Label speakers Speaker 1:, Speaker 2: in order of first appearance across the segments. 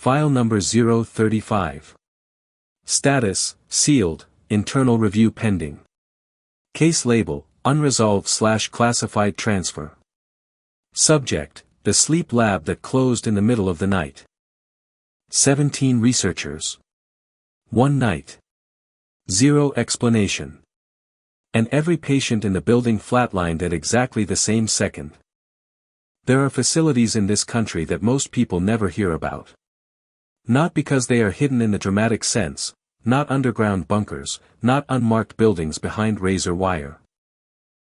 Speaker 1: File number 035. Status, sealed, internal review pending. Case label, unresolved/classified transfer. Subject, the sleep lab that closed in the middle of the night. 17 researchers. 1 night. 0 explanation. And every patient in the building flatlined at exactly the same second. There are facilities in this country that most people never hear about. Not because they are hidden in the dramatic sense, not underground bunkers, not unmarked buildings behind razor wire.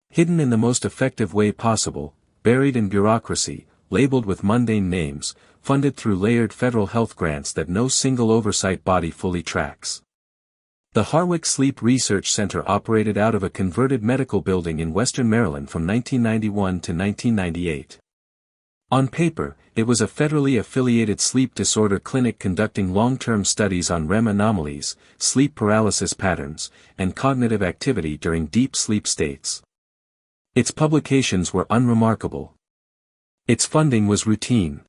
Speaker 1: Hidden in the most effective way possible, buried in bureaucracy, labeled with mundane names, funded through layered federal health grants that no single oversight body fully tracks. The Harwick Sleep Research Center operated out of a converted medical building in western Maryland from 1991 to 1998. On paper, it was a federally affiliated sleep disorder clinic conducting long-term studies on REM anomalies, sleep paralysis patterns, and cognitive activity during deep sleep states. Its publications were unremarkable. Its funding was routine.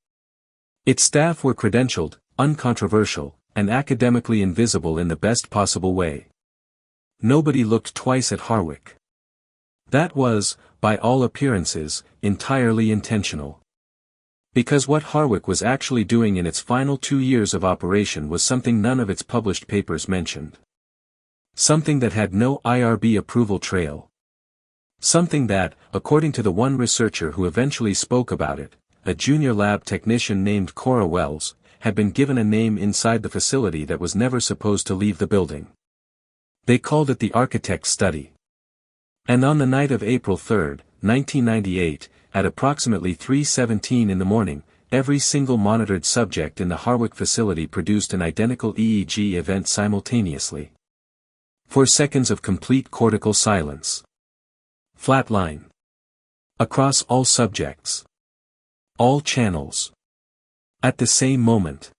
Speaker 1: Its staff were credentialed, uncontroversial, and academically invisible in the best possible way. Nobody looked twice at Harwick. That was, by all appearances, entirely intentional. Because what Harwick was actually doing in its final 2 years of operation was something none of its published papers mentioned. Something that had no IRB approval trail. Something that, according to the one researcher who eventually spoke about it, a junior lab technician named Cora Wells, had been given a name inside the facility that was never supposed to leave the building. They called it the architect's study. And on the night of April 3, 1998, at approximately 3:17 in the morning, every single monitored subject in the Harwick facility produced an identical EEG event simultaneously. 4 seconds of complete cortical silence. Flatline. Across all subjects. All channels. At the same moment.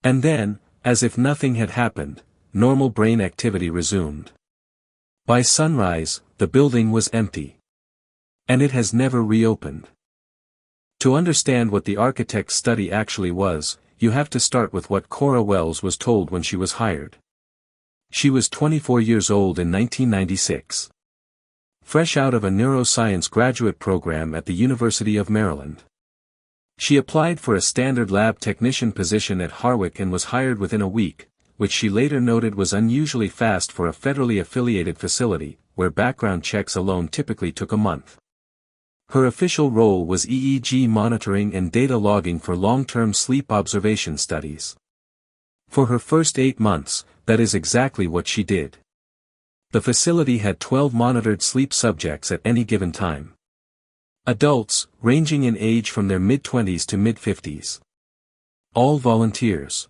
Speaker 1: And then, as if nothing had happened, normal brain activity resumed. By sunrise, the building was empty. And it has never reopened. To understand what the architect's study actually was, you have to start with what Cora Wells was told when she was hired. She was 24 years old in 1996. Fresh out of a neuroscience graduate program at the University of Maryland. She applied for a standard lab technician position at Harwick and was hired within a week, which she later noted was unusually fast for a federally affiliated facility, where background checks alone typically took a month. Her official role was EEG monitoring and data logging for long-term sleep observation studies. For her first 8 months, that is exactly what she did. The facility had 12 monitored sleep subjects at any given time. Adults, ranging in age from their mid-20s to mid-50s. All volunteers.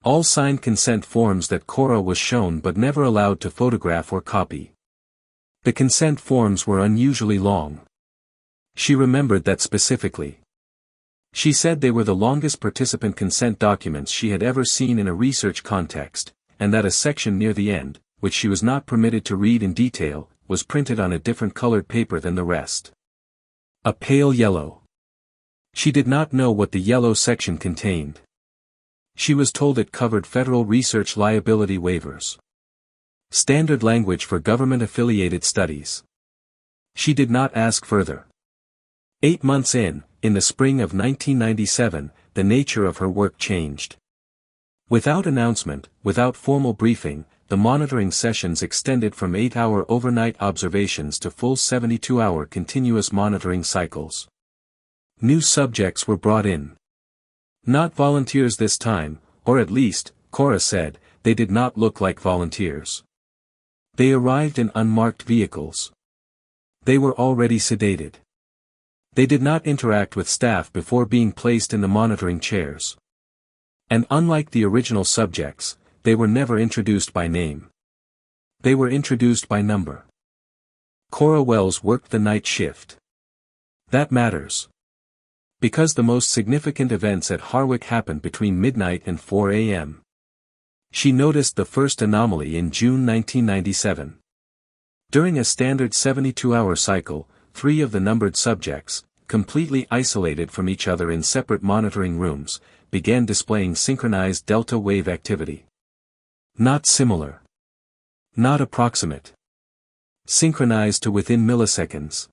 Speaker 1: All signed consent forms that Cora was shown but never allowed to photograph or copy. The consent forms were unusually long. She remembered that specifically. She said they were the longest participant consent documents she had ever seen in a research context, and that a section near the end, which she was not permitted to read in detail, was printed on a different colored paper than the rest. A pale yellow. She did not know what the yellow section contained. She was told it covered federal research liability waivers. Standard language for government-affiliated studies. She did not ask further. 8 months in the spring of 1997, the nature of her work changed. Without announcement, without formal briefing, the monitoring sessions extended from 8-hour overnight observations to full 72-hour continuous monitoring cycles. New subjects were brought in. Not volunteers this time, or at least, Cora said, they did not look like volunteers. They arrived in unmarked vehicles. They were already sedated. They did not interact with staff before being placed in the monitoring chairs. And unlike the original subjects, they were never introduced by name. They were introduced by number. Cora Wells worked the night shift. That matters. Because the most significant events at Harwick happened between midnight and 4 a.m. She noticed the first anomaly in June 1997. During a standard 72-hour cycle, 3 of the numbered subjects, completely isolated from each other in separate monitoring rooms, began displaying synchronized delta wave activity. Not similar. Not approximate. Synchronized to within milliseconds.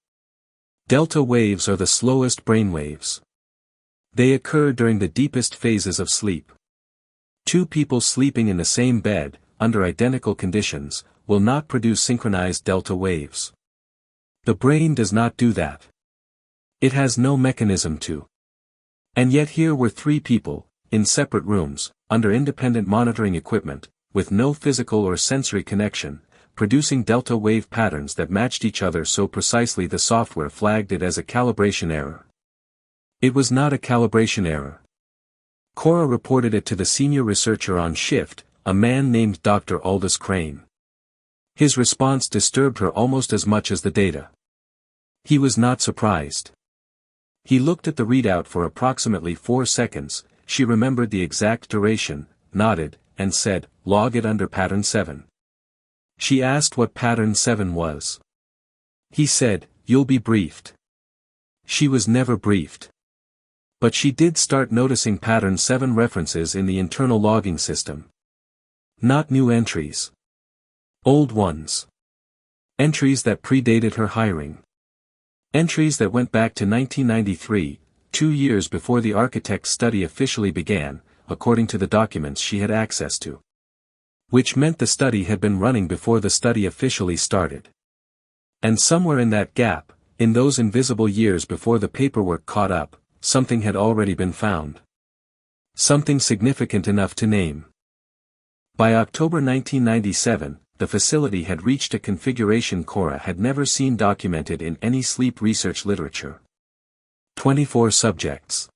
Speaker 1: Delta waves are the slowest brainwaves. They occur during the deepest phases of sleep. Two people sleeping in the same bed, under identical conditions, will not produce synchronized delta waves. The brain does not do that. It has no mechanism to. And yet here were three people, in separate rooms, under independent monitoring equipment, with no physical or sensory connection, producing delta wave patterns that matched each other so precisely the software flagged it as a calibration error. It was not a calibration error. Cora reported it to the senior researcher on shift, a man named Dr. Aldous Crane. His response disturbed her almost as much as the data. He was not surprised. He looked at the readout for approximately 4 seconds, she remembered the exact duration, nodded, and said, "Log it under pattern 7. She asked what pattern 7 was. He said, "You'll be briefed." She was never briefed. But she did start noticing pattern 7 references in the internal logging system. Not new entries. Old ones. Entries that predated her hiring. Entries that went back to 1993, 2 years before the architect's study officially began, according to the documents she had access to. Which meant the study had been running before the study officially started. And somewhere in that gap, in those invisible years before the paperwork caught up, something had already been found. Something significant enough to name. By October 1997, the facility had reached a configuration Cora had never seen documented in any sleep research literature. 24 subjects.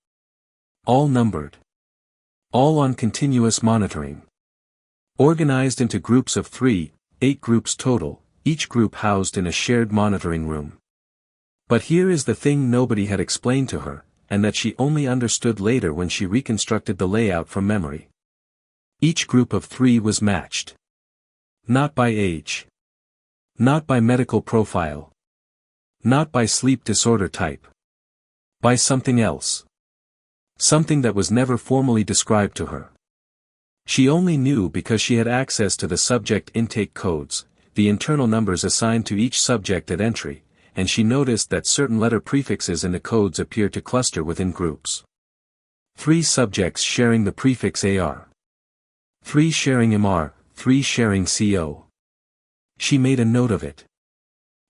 Speaker 1: All numbered. All on continuous monitoring. Organized into groups of 3, 8 groups total, each group housed in a shared monitoring room. But here is the thing nobody had explained to her, and that she only understood later when she reconstructed the layout from memory. Each group of 3 was matched. Not by age. Not by medical profile. Not by sleep disorder type. By something else. Something that was never formally described to her. She only knew because she had access to the subject intake codes, the internal numbers assigned to each subject at entry, and she noticed that certain letter prefixes in the codes appear to cluster within groups. 3 subjects sharing the prefix AR. 3 sharing MR, 3 sharing CO. She made a note of it.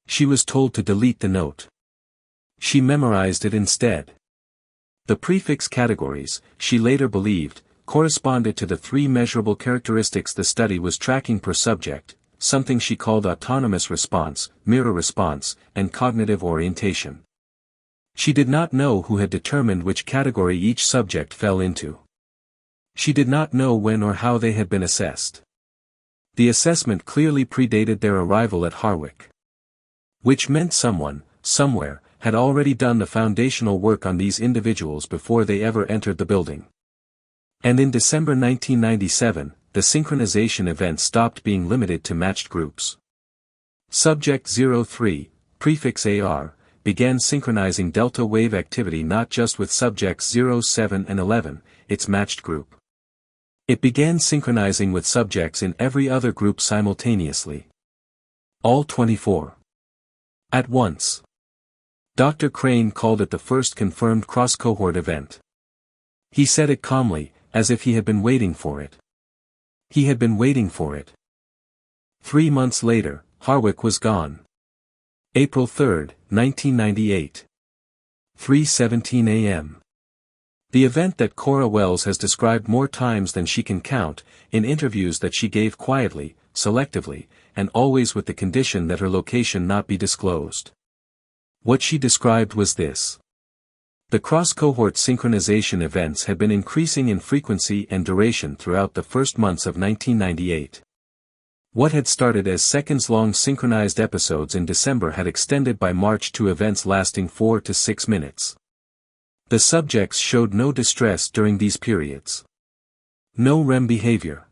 Speaker 1: She was told to delete the note. She memorized it instead. The prefix categories, she later believed, corresponded to the 3 measurable characteristics the study was tracking per subject, something she called autonomous response, mirror response, and cognitive orientation. She did not know who had determined which category each subject fell into. She did not know when or how they had been assessed. The assessment clearly predated their arrival at Harwick. Which meant someone, somewhere, had already done the foundational work on these individuals before they ever entered the building. And in December 1997, the synchronization event stopped being limited to matched groups. Subject 03, prefix AR, began synchronizing delta wave activity not just with subjects 07 and 11, its matched group. It began synchronizing with subjects in every other group simultaneously. All 24. At once. Dr. Crane called it the first confirmed cross-cohort event. He said it calmly, as if he had been waiting for it. He had been waiting for it. 3 months later, Harwick was gone. April 3, 1998. 3:17 a.m. The event that Cora Wells has described more times than she can count, in interviews that she gave quietly, selectively, and always with the condition that her location not be disclosed. What she described was this. The cross-cohort synchronization events had been increasing in frequency and duration throughout the first months of 1998. What had started as seconds-long synchronized episodes in December had extended by March to events lasting 4 to 6 minutes. The subjects showed no distress during these periods. No REM behavior.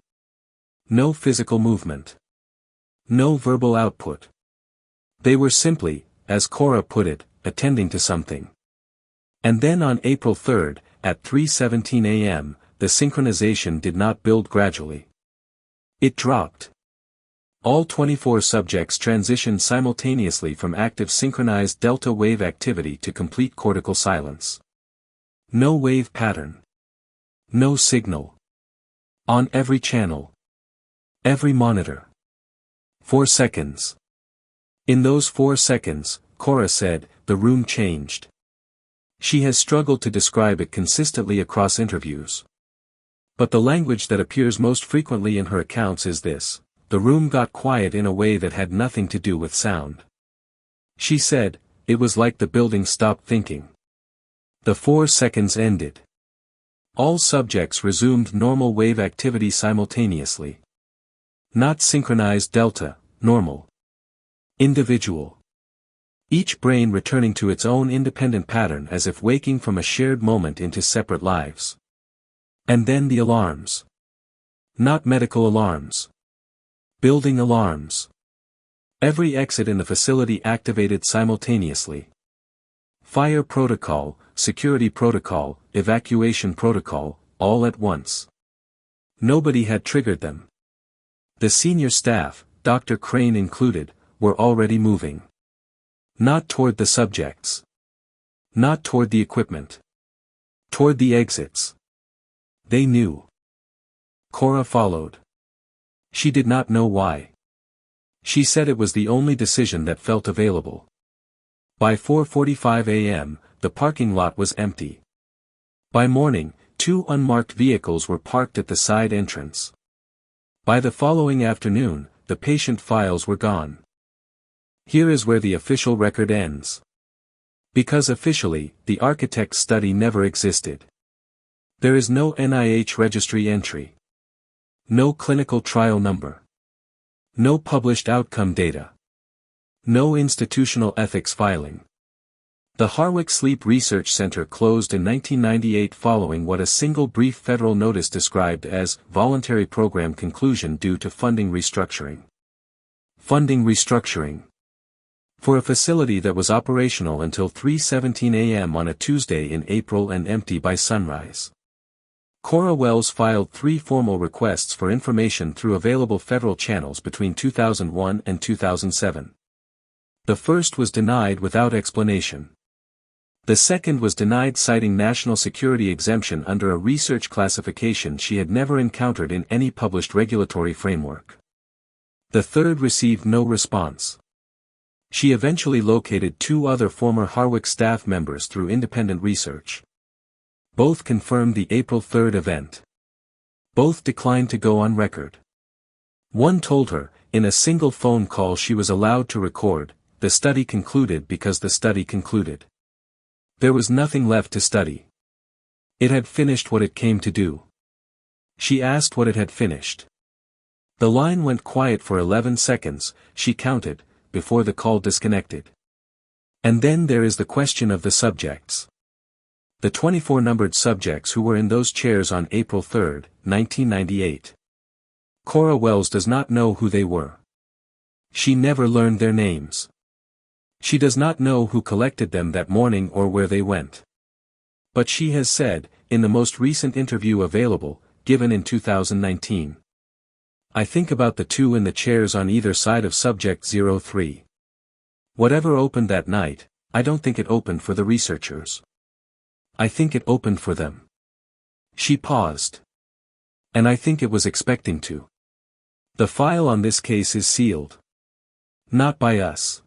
Speaker 1: No physical movement. No verbal output. They were simply, as Cora put it, attending to something. And then on April 3, at 3:17 a.m., the synchronization did not build gradually. It dropped. All 24 subjects transitioned simultaneously from active synchronized delta wave activity to complete cortical silence. No wave pattern. No signal. On every channel. Every monitor. 4 seconds. In those 4 seconds, Cora said, the room changed. She has struggled to describe it consistently across interviews. But the language that appears most frequently in her accounts is this: the room got quiet in a way that had nothing to do with sound. She said, it was like the building stopped thinking. The 4 seconds ended. All subjects resumed normal wave activity simultaneously. Not synchronized delta, normal. Individual. Each brain returning to its own independent pattern as if waking from a shared moment into separate lives. And then the alarms. Not medical alarms. Building alarms. Every exit in the facility activated simultaneously. Fire protocol, security protocol, evacuation protocol, all at once. Nobody had triggered them. The senior staff, Dr. Crane included, were already moving. Not toward the subjects. Not toward the equipment. Toward the exits. They knew. Cora followed. She did not know why. She said it was the only decision that felt available. By 4:45 a.m., the parking lot was empty. By morning, 2 unmarked vehicles were parked at the side entrance. By the following afternoon, the patient files were gone. Here is where the official record ends. Because officially, the architect's study never existed. There is no NIH registry entry. No clinical trial number. No published outcome data. No institutional ethics filing. The Harwick Sleep Research Center closed in 1998 following what a single brief federal notice described as voluntary program conclusion due to funding restructuring. Funding restructuring. For a facility that was operational until 3:17 a.m. on a Tuesday in April and empty by sunrise. Cora Wells filed 3 formal requests for information through available federal channels between 2001 and 2007. The first was denied without explanation. The second was denied citing national security exemption under a research classification she had never encountered in any published regulatory framework. The third received no response. She eventually located 2 other former Harwick staff members through independent research. Both confirmed the April 3 event. Both declined to go on record. One told her, in a single phone call she was allowed to record, the study concluded because the study concluded. There was nothing left to study. It had finished what it came to do. She asked what it had finished. The line went quiet for 11 seconds, she counted, before the call disconnected. And then there is the question of the subjects. The 24 numbered subjects who were in those chairs on April 3, 1998. Cora Wells does not know who they were. She never learned their names. She does not know who collected them that morning or where they went. But she has said, in the most recent interview available, given in 2019. I think about the 2 in the chairs on either side of subject 03. Whatever opened that night, I don't think it opened for the researchers. I think it opened for them. She paused. And I think it was expecting to. The file on this case is sealed. Not by us.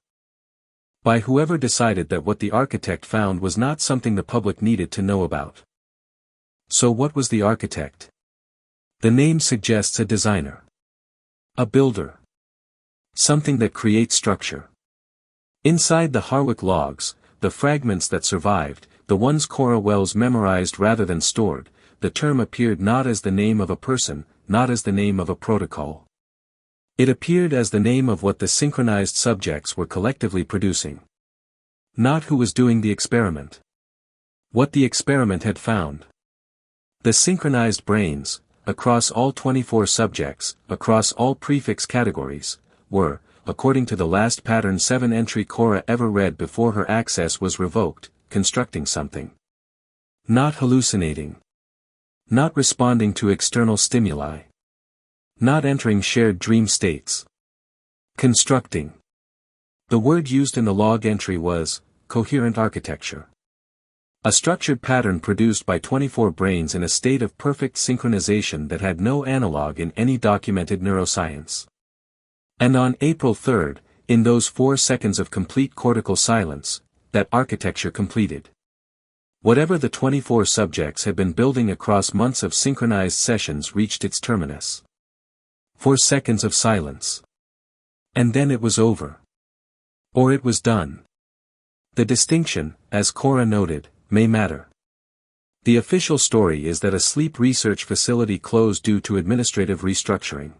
Speaker 1: By whoever decided that what the architect found was not something the public needed to know about. So what was the architect? The name suggests a designer. A builder. Something that creates structure. Inside the Harwick logs, the fragments that survived, the ones Cora Wells memorized rather than stored, the term appeared not as the name of a person, not as the name of a protocol. It appeared as the name of what the synchronized subjects were collectively producing. Not who was doing the experiment. What the experiment had found. The synchronized brains, across all 24 subjects, across all prefix categories, were, according to the last pattern 7 entry Cora ever read before her access was revoked, constructing something. Not hallucinating. Not responding to external stimuli. Not entering shared dream states. Constructing. The word used in the log entry was coherent architecture. A structured pattern produced by 24 brains in a state of perfect synchronization that had no analog in any documented neuroscience. And on April 3, in those 4 seconds of complete cortical silence, that architecture completed. Whatever the 24 subjects had been building across months of synchronized sessions reached its terminus. 4 seconds of silence. And then it was over. Or it was done. The distinction, as Cora noted, may matter. The official story is that a sleep research facility closed due to administrative restructuring.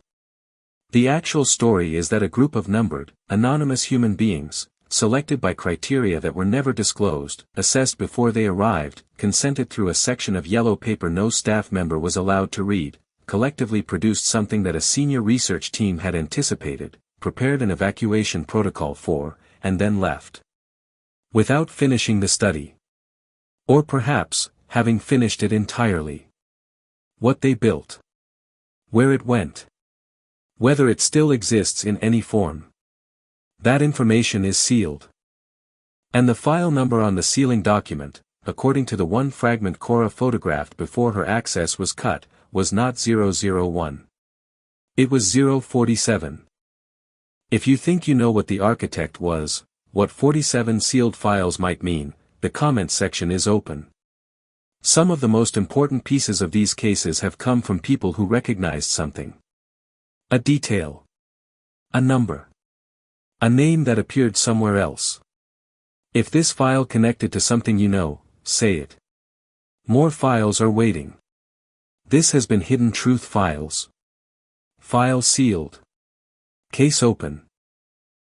Speaker 1: The actual story is that a group of numbered, anonymous human beings, selected by criteria that were never disclosed, assessed before they arrived, consented through a section of yellow paper no staff member was allowed to read, collectively produced something that a senior research team had anticipated, prepared an evacuation protocol for, and then left. Without finishing the study. Or perhaps, having finished it entirely. What they built. Where it went. Whether it still exists in any form. That information is sealed. And the file number on the sealing document, according to the one fragment Cora photographed before her access was cut, was not 001. It was 047. If you think you know what the architect was, what 47 sealed files might mean, the comments section is open. Some of the most important pieces of these cases have come from people who recognized something. A detail. A number. A name that appeared somewhere else. If this file connected to something you know, say it. More files are waiting. This has been Hidden Truth Files. File sealed. Case open.